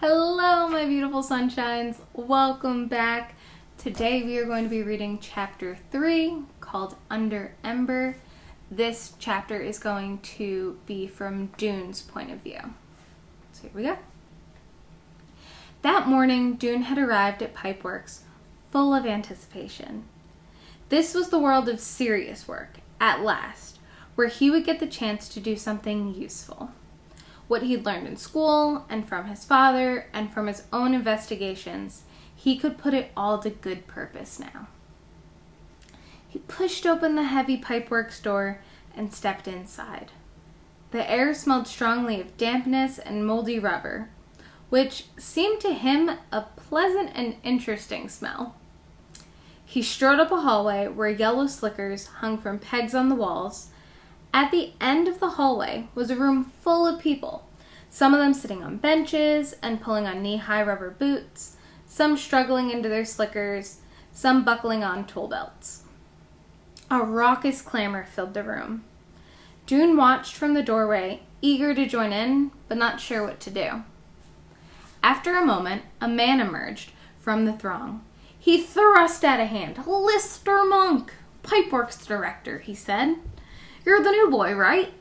Hello, my beautiful sunshines. Welcome back. Today we are going to be reading chapter 3 called Under Ember. This chapter is going to be from Dune's point of view. So here we go. That morning, Dune had arrived at Pipeworks, full of anticipation. This was the world of serious work, at last, where he would get the chance to do something useful. What he'd learned in school, and from his father, and from his own investigations, he could put it all to good purpose now. He pushed open the heavy Pipeworks door and stepped inside. The air smelled strongly of dampness and moldy rubber, which seemed to him a pleasant and interesting smell. He strode up a hallway where yellow slickers hung from pegs on the walls. At the end of the hallway was a room full of people, some of them sitting on benches and pulling on knee-high rubber boots, some struggling into their slickers, some buckling on tool belts. A raucous clamor filled the room. Dune watched from the doorway, eager to join in, but not sure what to do. After a moment, a man emerged from the throng. He thrust out a hand. "Lister Monk, Pipeworks director," he said. "You're the new boy, right?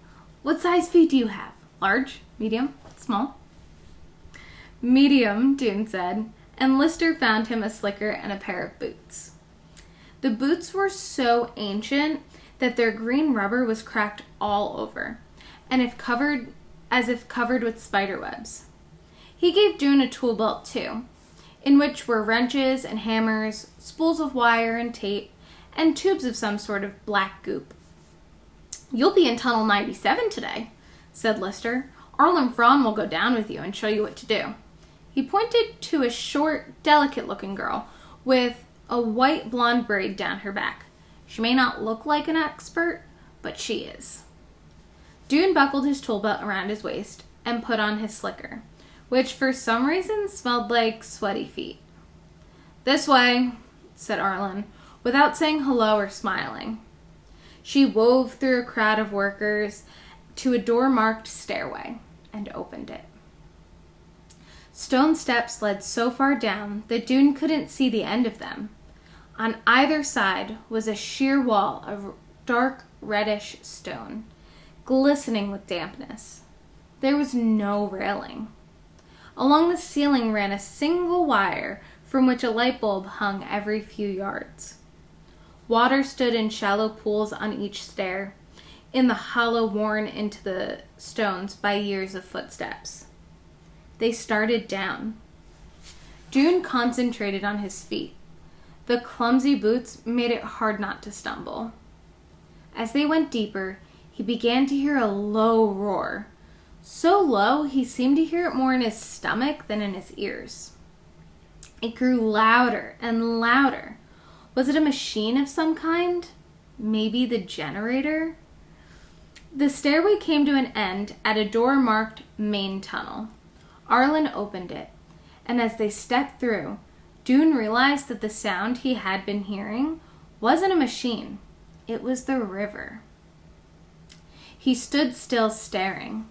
What size feet do you have? Large? Medium? Small?" "Medium," Dune said, and Lister found him a slicker and a pair of boots. The boots were so ancient that their green rubber was cracked all over, and as if covered with spider webs. He gave Dune a tool belt too, in which were wrenches and hammers, spools of wire and tape, and tubes of some sort of black goop. "You'll be in Tunnel 97 today," said Lister. "Arlen Fraun will go down with you and show you what to do." He pointed to a short, delicate-looking girl with a white blonde braid down her back. "She may not look like an expert, but she is." Dune buckled his tool belt around his waist and put on his slicker, which for some reason smelled like sweaty feet. "This way," said Arlen, without saying hello or smiling. She wove through a crowd of workers to a door marked stairway and opened it. Stone steps led so far down that Dune couldn't see the end of them. On either side was a sheer wall of dark reddish stone, glistening with dampness. There was no railing. Along the ceiling ran a single wire from which a light bulb hung every few yards. Water stood in shallow pools on each stair, in the hollow worn into the stones by years of footsteps. They started down. Dune concentrated on his feet. The clumsy boots made it hard not to stumble. As they went deeper, he began to hear a low roar. So low, he seemed to hear it more in his stomach than in his ears. It grew louder and louder. Was it a machine of some kind? Maybe the generator? The stairway came to an end at a door marked Main Tunnel. Arlen opened it, and as they stepped through, Dune realized that the sound he had been hearing wasn't a machine. It was the river. He stood still staring.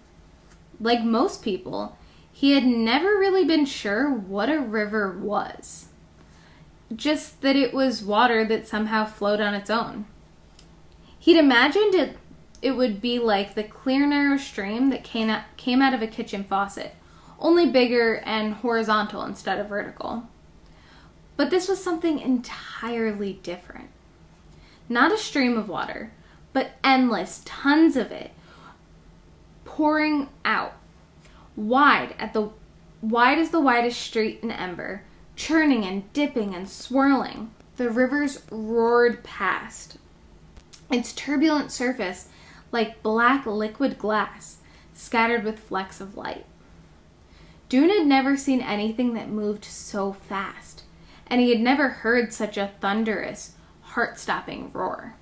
Like most people, he had never really been sure what a river was. Just that it was water that somehow flowed on its own. He'd imagined it would be like the clear, narrow stream that came out of a kitchen faucet, only bigger and horizontal instead of vertical. But this was something entirely different. Not a stream of water, but endless, tons of it, pouring out, wide as the widest street in Ember, churning and dipping and swirling. The rivers roared past, its turbulent surface like black liquid glass, scattered with flecks of light. Dune had never seen anything that moved so fast, and he had never heard such a thunderous, heart-stopping roar.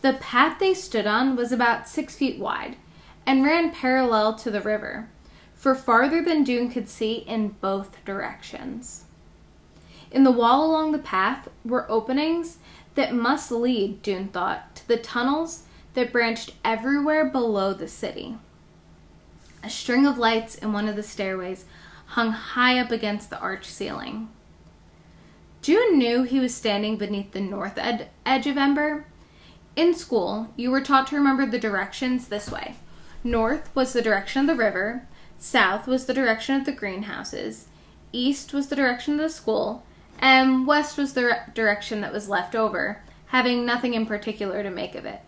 The path they stood on was about 6 feet wide, and ran parallel to the river, for farther than Dune could see in both directions. In the wall along the path were openings that must lead, Dune thought, to the tunnels that branched everywhere below the city. A string of lights in one of the stairways hung high up against the arch ceiling. June knew he was standing beneath the north edge of Ember. In school, you were taught to remember the directions this way. North was the direction of the river, south was the direction of the greenhouses, east was the direction of the school, and west was the direction that was left over, having nothing in particular to make of it.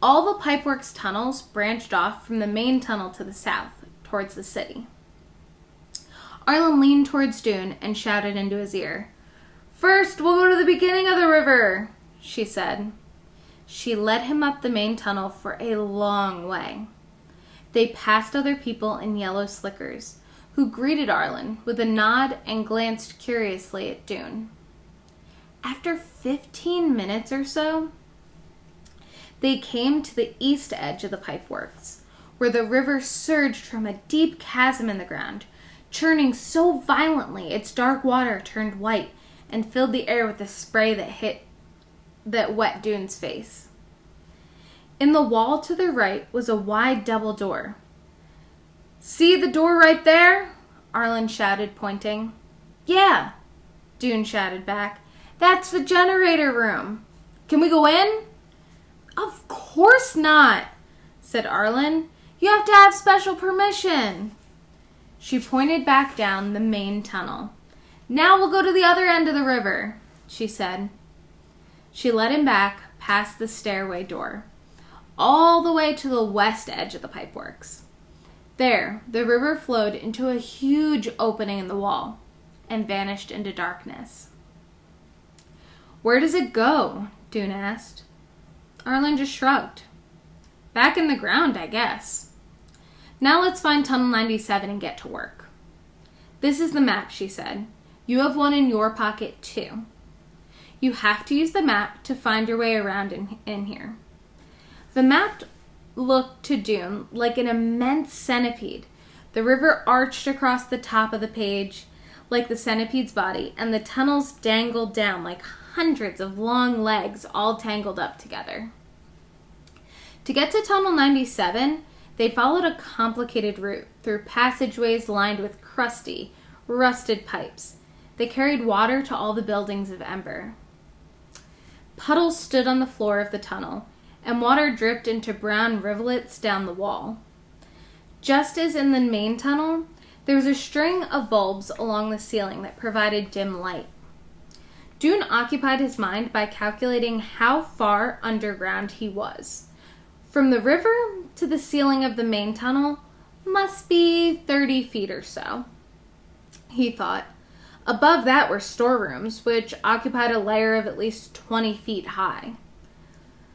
All the pipeworks tunnels branched off from the main tunnel to the south, towards the city. Arlen leaned towards Dune and shouted into his ear. "First, we'll go to the beginning of the river," she said. She led him up the main tunnel for a long way. They passed other people in yellow slickers, who greeted Arlen with a nod and glanced curiously at Dune. After 15 minutes or so, they came to the east edge of the pipeworks, where the river surged from a deep chasm in the ground, churning so violently its dark water turned white and filled the air with a spray that wet Dune's face. In the wall to the right was a wide double door. "See the door right there?" Arlen shouted, pointing. "Yeah," Dune shouted back. "That's the generator room. Can we go in?" "Of course not," said Arlen. "You have to have special permission." She pointed back down the main tunnel. "Now we'll go to the other end of the river," she said. She led him back past the stairway door, all the way to the west edge of the pipeworks. There, the river flowed into a huge opening in the wall and vanished into darkness. "Where does it go?" Dune asked. Arlen just shrugged. "Back in the ground, I guess. Now let's find Tunnel 97 and get to work." "This is the map," she said. "You have one in your pocket, too. You have to use the map to find your way around in here." The map looked to Dune like an immense centipede. The river arched across the top of the page like the centipede's body, and the tunnels dangled down like hundreds of long legs all tangled up together. To get to Tunnel 97, they followed a complicated route through passageways lined with crusty, rusted pipes. They carried water to all the buildings of Ember. Puddles stood on the floor of the tunnel, and water dripped into brown rivulets down the wall. Just as in the main tunnel, there was a string of bulbs along the ceiling that provided dim light. Dune occupied his mind by calculating how far underground he was. From the river to the ceiling of the main tunnel must be 30 feet or so, he thought. Above that were storerooms, which occupied a layer of at least 20 feet high.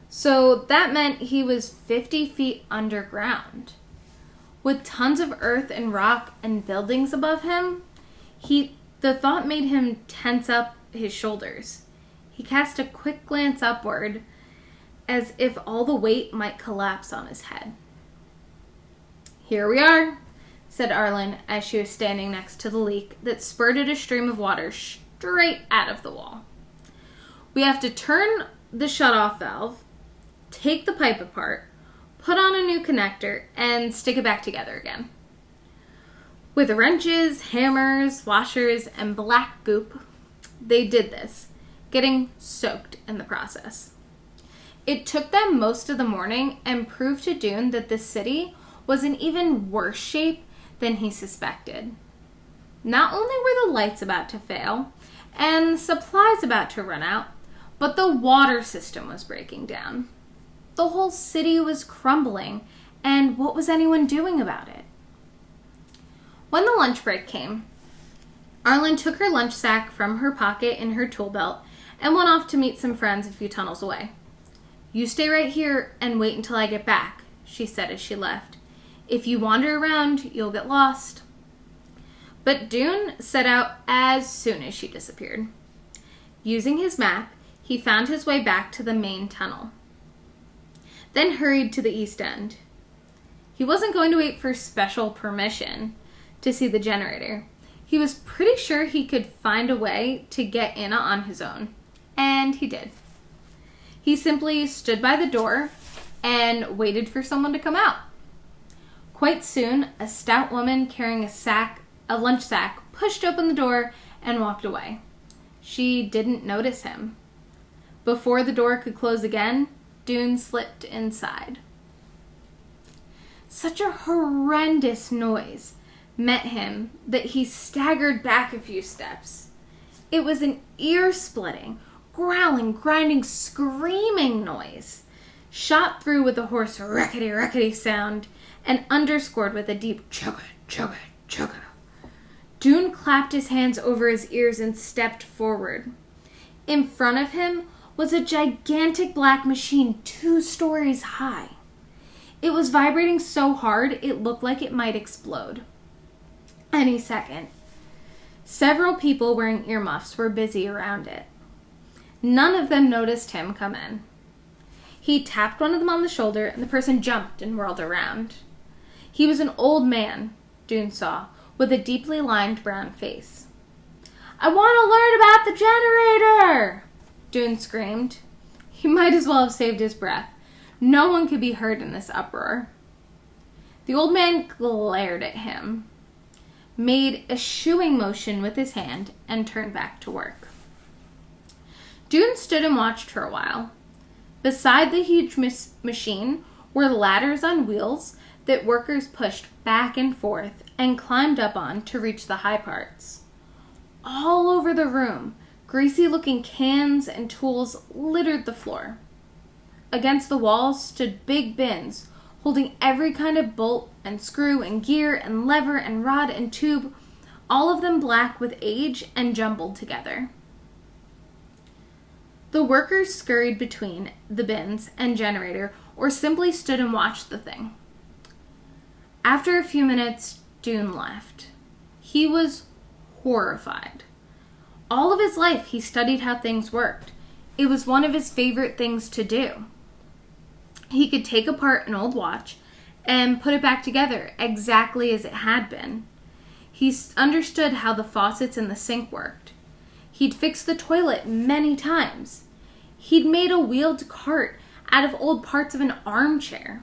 So that meant he was 50 feet underground. With tons of earth and rock and buildings above him, the thought made him tense up his shoulders. He cast a quick glance upward, as if all the weight might collapse on his head. "Here we are," said Arlen as she was standing next to the leak that spurted a stream of water straight out of the wall. "We have to turn the shutoff valve, take the pipe apart, put on a new connector, and stick it back together again." With wrenches, hammers, washers, and black goop, they did this, getting soaked in the process. It took them most of the morning and proved to Dune that the city was in even worse shape than he suspected. Not only were the lights about to fail and the supplies about to run out, but the water system was breaking down. The whole city was crumbling, and what was anyone doing about it? When the lunch break came, Arlen took her lunch sack from her pocket in her tool belt and went off to meet some friends a few tunnels away. "You stay right here and wait until I get back," she said as she left. "If you wander around, you'll get lost." But Dune set out as soon as she disappeared. Using his map, he found his way back to the main tunnel, then hurried to the east end. He wasn't going to wait for special permission to see the generator. He was pretty sure he could find a way to get in on his own, and he did. He simply stood by the door and waited for someone to come out. Quite soon, a stout woman carrying a sack a lunch sack, pushed open the door, and walked away. She didn't notice him. Before the door could close again, Dune slipped inside. Such a horrendous noise met him that he staggered back a few steps. It was an ear-splitting, growling, grinding, screaming noise, shot through with a hoarse rickety-rickety sound and underscored with a deep chugga, chugga, chugga. Dune clapped his hands over his ears and stepped forward. In front of him was a gigantic black machine 2 stories high. It was vibrating so hard it looked like it might explode any second. Several people wearing earmuffs were busy around it. None of them noticed him come in. He tapped one of them on the shoulder, and the person jumped and whirled around. He was an old man, Dune saw, with a deeply lined brown face. "I want to learn about the generator!" Dune screamed. He might as well have saved his breath. No one could be heard in this uproar. The old man glared at him, made a shooing motion with his hand, and turned back to work. Dune stood and watched for a while. Beside the huge machine were ladders on wheels that workers pushed back and forth and climbed up on to reach the high parts. All over the room, greasy-looking cans and tools littered the floor. Against the walls stood big bins, holding every kind of bolt and screw and gear and lever and rod and tube, all of them black with age and jumbled together. The workers scurried between the bins and generator or simply stood and watched the thing. After a few minutes, Dune left. He was horrified. All of his life, he studied how things worked. It was one of his favorite things to do. He could take apart an old watch and put it back together exactly as it had been. He understood how the faucets in the sink worked. He'd fixed the toilet many times. He'd made a wheeled cart out of old parts of an armchair.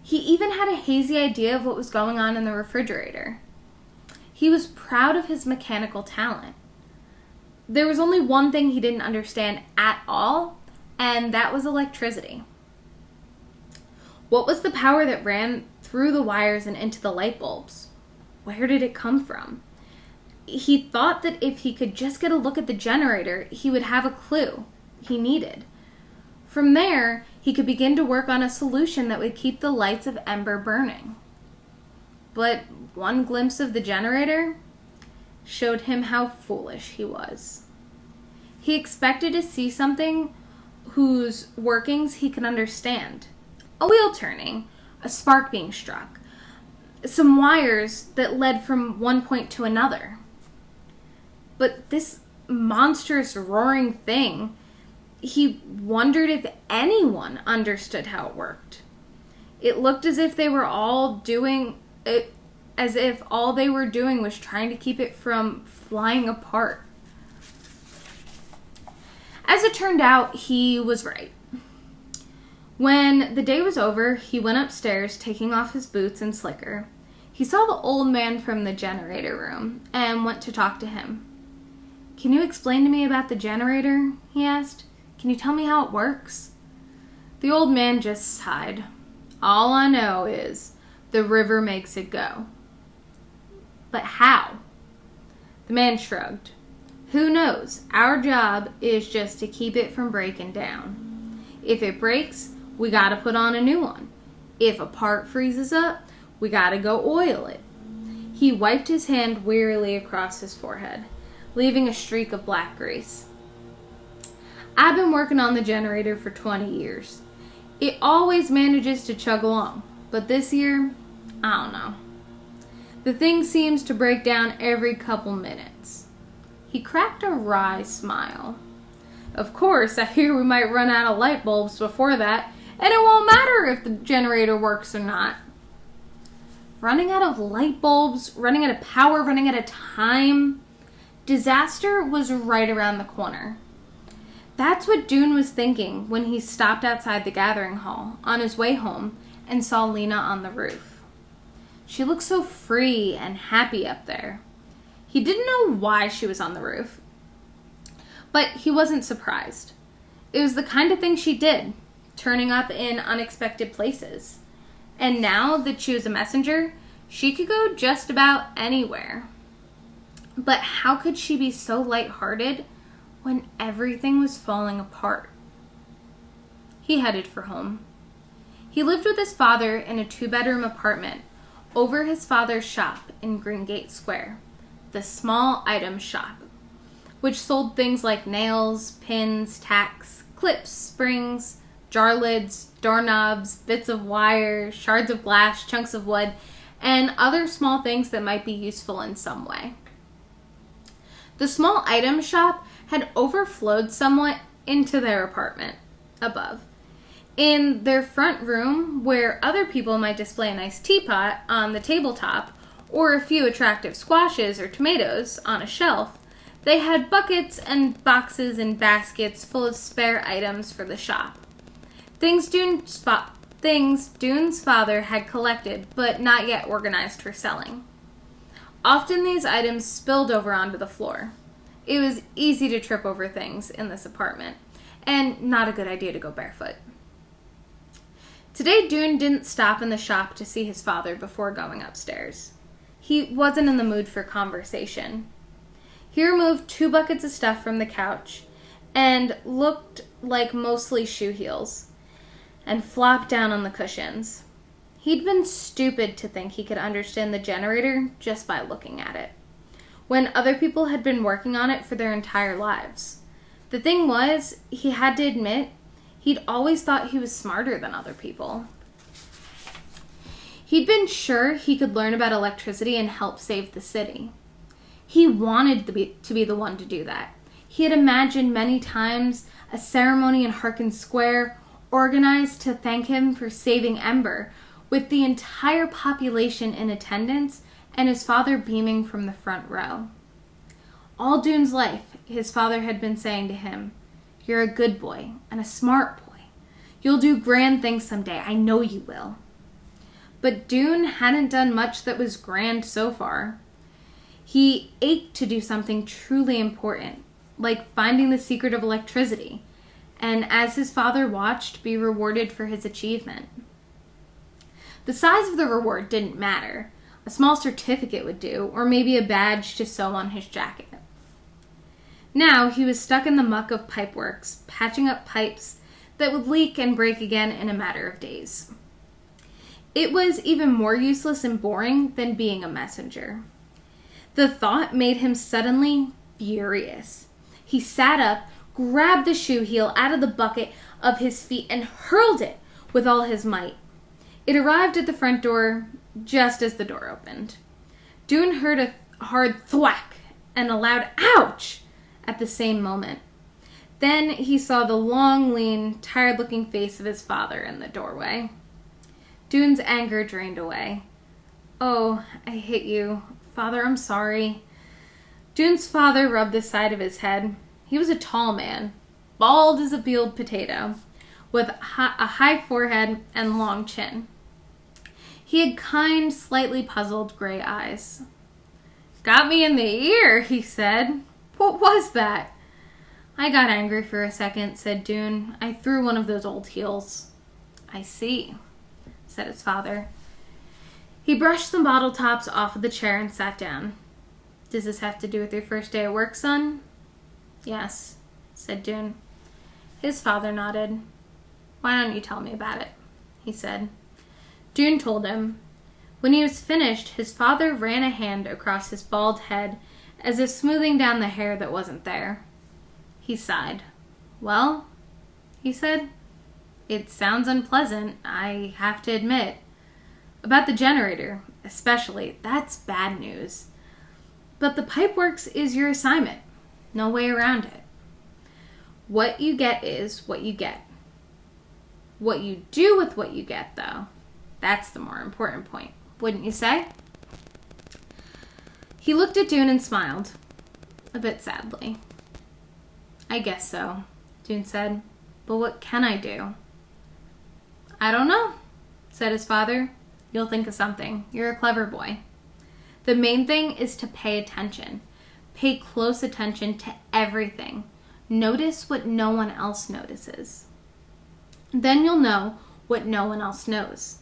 He even had a hazy idea of what was going on in the refrigerator. He was proud of his mechanical talent. There was only one thing he didn't understand at all, and that was electricity. What was the power that ran through the wires and into the light bulbs? Where did it come from? He thought that if he could just get a look at the generator, he would have a clue he needed. From there, he could begin to work on a solution that would keep the lights of Ember burning. But one glimpse of the generator showed him how foolish he was. He expected to see something whose workings he could understand. A wheel turning, a spark being struck, some wires that led from one point to another. But this monstrous roaring thing, he wondered if anyone understood how it worked. It looked as if they were all doing it, as if all they were doing was trying to keep it from flying apart. As it turned out, he was right. When the day was over, he went upstairs, taking off his boots and slicker. He saw the old man from the generator room and went to talk to him. "Can you explain to me about the generator?" he asked. "Can you tell me how it works?" The old man just sighed. "All I know is the river makes it go." "But how?" The man shrugged. "Who knows? Our job is just to keep it from breaking down. If it breaks, we gotta put on a new one. If a part freezes up, we gotta go oil it." He wiped his hand wearily across his forehead, leaving a streak of black grease. "I've been working on the generator for 20 years. It always manages to chug along, but this year, I don't know. The thing seems to break down every couple minutes." He cracked a wry smile. "Of course, I hear we might run out of light bulbs before that, and it won't matter if the generator works or not." Running out of light bulbs, running out of power, running out of time. Disaster was right around the corner. That's what Dune was thinking when he stopped outside the gathering hall on his way home and saw Lena on the roof. She looked so free and happy up there. He didn't know why she was on the roof, but he wasn't surprised. It was the kind of thing she did, turning up in unexpected places. And now that she was a messenger, she could go just about anywhere. But how could she be so lighthearted when everything was falling apart? He headed for home. He lived with his father in a 2-bedroom apartment over his father's shop in Greengate Square, the small item shop, which sold things like nails, pins, tacks, clips, springs, jar lids, doorknobs, bits of wire, shards of glass, chunks of wood, and other small things that might be useful in some way. The small item shop had overflowed somewhat into their apartment above. In their front room, where other people might display a nice teapot on the tabletop or a few attractive squashes or tomatoes on a shelf, they had buckets and boxes and baskets full of spare items for the shop. Things Dune's father had collected but not yet organized for selling. Often these items spilled over onto the floor. It was easy to trip over things in this apartment, and not a good idea to go barefoot. Today, Dune didn't stop in the shop to see his father before going upstairs. He wasn't in the mood for conversation. He removed 2 buckets of stuff from the couch and looked like mostly shoe heels and flopped down on the cushions. He'd been stupid to think he could understand the generator just by looking at it, when other people had been working on it for their entire lives. The thing was, he had to admit, he'd always thought he was smarter than other people. He'd been sure he could learn about electricity and help save the city. He wanted to be the one to do that. He had imagined many times a ceremony in Harkin Square organized to thank him for saving Ember, with the entire population in attendance and his father beaming from the front row. All Dune's life, his father had been saying to him, "You're a good boy and a smart boy. You'll do grand things someday. I know you will." But Dune hadn't done much that was grand so far. He ached to do something truly important, like finding the secret of electricity, and as his father watched, be rewarded for his achievement. The size of the reward didn't matter. A small certificate would do, or maybe a badge to sew on his jacket. Now he was stuck in the muck of pipeworks, patching up pipes that would leak and break again in a matter of days. It was even more useless and boring than being a messenger. The thought made him suddenly furious. He sat up, grabbed the shoe heel out of the bucket of his feet, and hurled it with all his might. It arrived at the front door just as the door opened. Dune heard a hard thwack and a loud ouch at the same moment. Then he saw the long, lean, tired-looking face of his father in the doorway. Dune's anger drained away. "Oh, I hit you. Father, I'm sorry." Dune's father rubbed the side of his head. He was a tall man, bald as a peeled potato, with a high forehead and long chin. He had kind, slightly puzzled gray eyes. "Got me in the ear," he said. "What was that?" "I got angry for a second," said Dune. "I threw one of those old heels." "I see," said his father. He brushed the bottle tops off of the chair and sat down. "Does this have to do with your first day at work, son?" "Yes," said Dune. His father nodded. "Why don't you tell me about it?" he said. Dune told him. When he was finished, his father ran a hand across his bald head as if smoothing down the hair that wasn't there. He sighed. "Well," he said, "it sounds unpleasant, I have to admit. About the generator, especially, that's bad news. But the pipeworks is your assignment. No way around it. What you get is what you get. What you do with what you get, though, that's the more important point, wouldn't you say?" He looked at Dune and smiled, a bit sadly. "I guess so," Dune said. "But what can I do?" "I don't know," said his father. You'll think of something. You're a clever boy. The main thing is to pay attention. Pay close attention to everything. Notice what no one else notices. Then you'll know what no one else knows.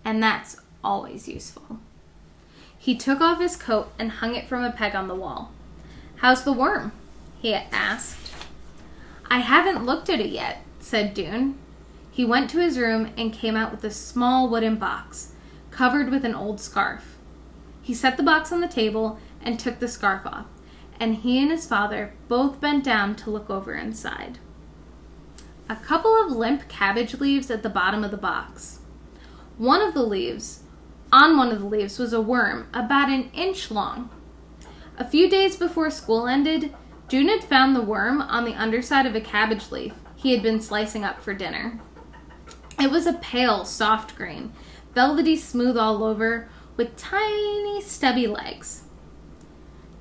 And that's always useful. He took off his coat and hung it from a peg on the wall. "How's the worm?" he asked. "I haven't looked at it yet," said Dune. He went to his room and came out with a small wooden box, covered with an old scarf. He set the box on the table and took the scarf off, and he and his father both bent down to look over inside. A couple of limp cabbage leaves at the bottom of the box. On one of the leaves was a worm about an inch long. A few days before school ended, Dune had found the worm on the underside of a cabbage leaf he had been slicing up for dinner. It was a pale, soft green, velvety smooth all over, with tiny, stubby legs.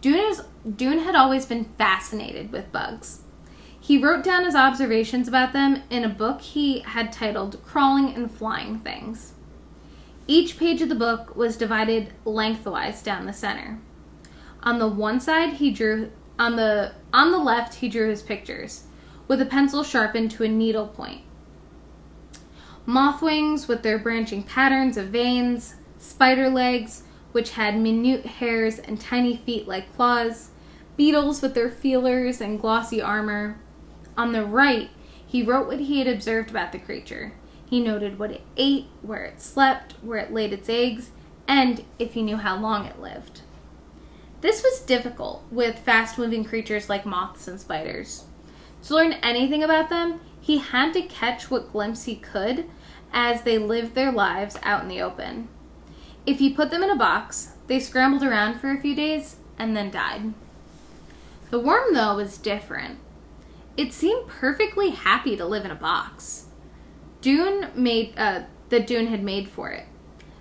Dune had always been fascinated with bugs. He wrote down his observations about them in a book he had titled Crawling and Flying Things. Each page of the book was divided lengthwise down the center. On the one side, on the left, he drew his pictures, with a pencil sharpened to a needle point. Moth wings with their branching patterns of veins, spider legs, which had minute hairs and tiny feet like claws, beetles with their feelers and glossy armor. On the right, he wrote what he had observed about the creature. He noted what it ate, where it slept, where it laid its eggs, and if he knew how long it lived. This was difficult with fast-moving creatures like moths and spiders. To learn anything about them, he had to catch what glimpse he could as they lived their lives out in the open. If he put them in a box, they scrambled around for a few days and then died. The worm, though, was different. It seemed perfectly happy to live in a box that Dune had made for it.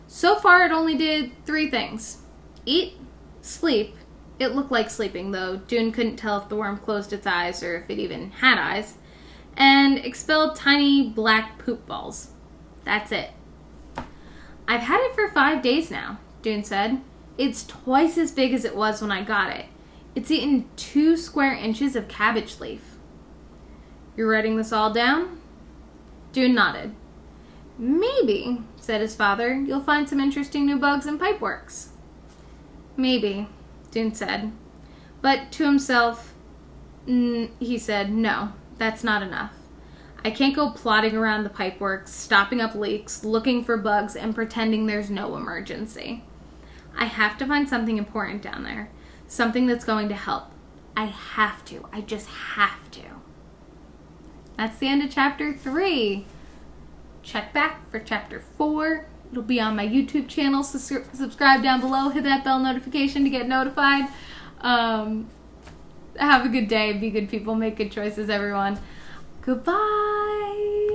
So far, it only did 3 things: eat, sleep. It looked like sleeping, though Dune couldn't tell if the worm closed its eyes or if it even had eyes, and expelled tiny black poop balls. That's it. "I've had it for 5 days now," Dune said. "It's twice as big as it was when I got it. It's eaten 2 square inches of cabbage leaf." "You're writing this all down?" Dune nodded. "Maybe," said his father, "you'll find some interesting new bugs and pipeworks." "Maybe," Dune said. But to himself, he said, "No, that's not enough. I can't go plodding around the pipeworks, stopping up leaks, looking for bugs, and pretending there's no emergency. I have to find something important down there. Something that's going to help. I have to. I just have to." That's the end of chapter 3. Check back for chapter 4. It'll be on my YouTube channel. Subscribe down below. Hit that bell notification to get notified. Have a good day. Be good people. Make good choices, everyone. Goodbye.